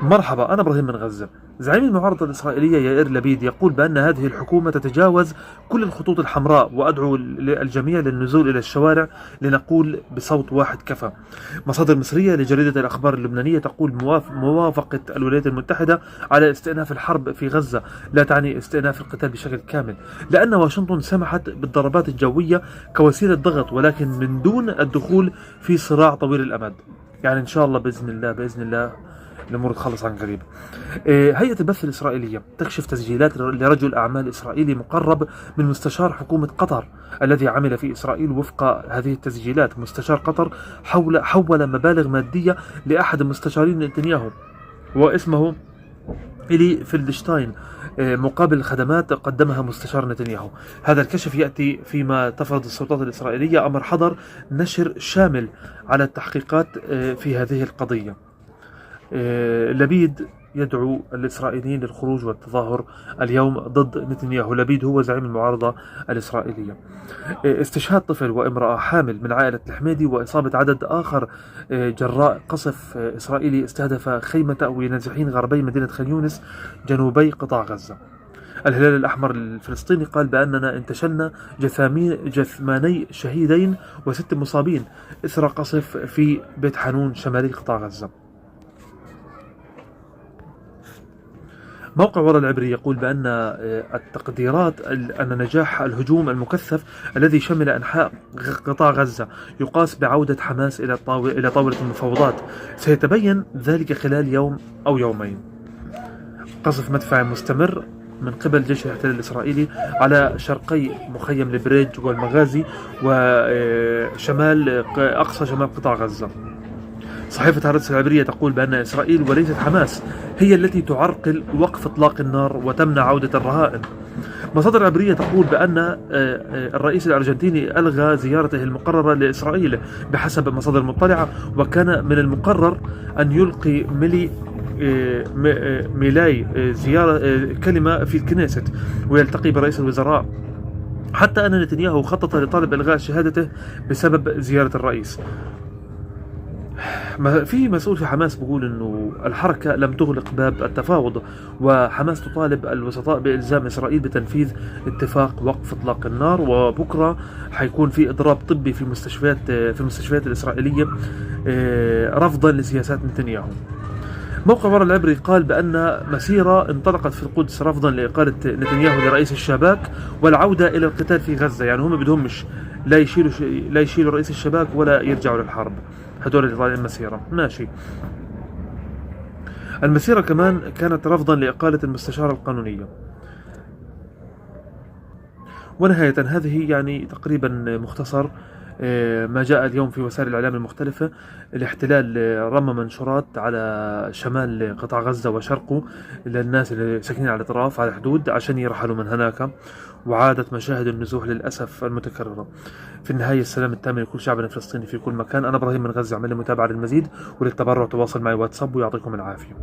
مرحبا، أنا إبراهيم من غزة. زعيم المعارضة الإسرائيلية يائير لبيد يقول بأن هذه الحكومة تتجاوز كل الخطوط الحمراء، وأدعو الجميع للنزول إلى الشوارع لنقول بصوت واحد كفى. مصادر مصرية لجريدة الأخبار اللبنانية تقول موافقة الولايات المتحدة على استئناف الحرب في غزة لا تعني استئناف القتال بشكل كامل، لأن واشنطن سمحت بالضربات الجوية كوسيلة ضغط، ولكن من دون الدخول في صراع طويل الأمد. يعني إن شاء الله بإذن الله بإذن الله الأمور تخلص عن قريب. هيئة البث الإسرائيلية تكشف تسجيلات لرجل أعمال إسرائيلي مقرب من مستشار حكومة قطر الذي عمل في إسرائيل. وفق هذه التسجيلات، مستشار قطر حول مبالغ مادية لأحد مستشارين نتنياهو واسمه إلي فيلدشتاين مقابل خدمات قدمها مستشار نتنياهو. هذا الكشف يأتي فيما تفرض السلطات الإسرائيلية أمر حظر نشر شامل على التحقيقات في هذه القضية. لبيد يدعو الإسرائيليين للخروج والتظاهر اليوم ضد نتنياهو. لبيد هو زعيم المعارضة الإسرائيلية. استشهاد طفل وامرأة حامل من عائلة الحميدي وإصابة عدد آخر جراء قصف إسرائيلي استهدف خيمة تأوي نازحين غربي مدينة خان يونس جنوبي قطاع غزة. الهلال الأحمر الفلسطيني قال بأننا انتشلنا جثماني شهيدين و6 مصابين إثر قصف في بيت حانون شمالي قطاع غزة. موقع ورا العبري يقول بأن التقديرات أن نجاح الهجوم المكثف الذي شمل أنحاء قطاع غزة يقاس بعودة حماس إلى طاولة المفاوضات، سيتبين ذلك خلال يوم أو يومين. قصف مدفعي مستمر من قبل جيش الاحتلال الإسرائيلي على شرقي مخيم البريج والمغازي وشمال أقصى شمال قطاع غزة. صحيفة هارتس العبرية تقول بأن إسرائيل وليست حماس هي التي تعرقل وقف إطلاق النار وتمنع عودة الرهائن. مصادر عبرية تقول بأن الرئيس الأرجنتيني ألغى زيارته المقررة لإسرائيل بحسب مصادر مطلعة، وكان من المقرر أن يلقي ميلاي زيارة كلمة في الكنيست ويلتقي برئيس الوزراء، حتى أن نتنياهو خطط لطلب إلغاء شهادته بسبب زيارة الرئيس. في مسؤول في حماس بيقول انه الحركة لم تغلق باب التفاوض، وحماس تطالب الوسطاء بإلزام إسرائيل بتنفيذ اتفاق وقف إطلاق النار. وبكرة حيكون في إضراب طبي في المستشفيات الإسرائيلية رفضا لسياسات نتنياهو. موقع ورا العبري قال بأن مسيرة انطلقت في القدس رفضا لإقالة نتنياهو لرئيس الشباك والعودة إلى القتال في غزة. يعني هم بدهمش لا يشيلوا رئيس الشباك ولا يرجعوا للحرب. هدول اللي طالعين مسيرة ماشي. المسيرة كمان كانت رفضا لإقالة المستشارة القانونية. ونهاية هذه يعني تقريبا مختصر ما جاء اليوم في وسائل الإعلام المختلفة. الاحتلال رمى منشورات على شمال قطاع غزة وشرقه للناس اللي ساكنين على الأطراف على الحدود عشان يرحلوا من هناك، وعادت مشاهد النزوح للأسف المتكررة. في النهاية السلام التام لكل شعبنا الفلسطيني في كل مكان. أنا إبراهيم من غزة. اعمل لي متابعة للمزيد وللتبرع تواصل معي واتساب، ويعطيكم العافية.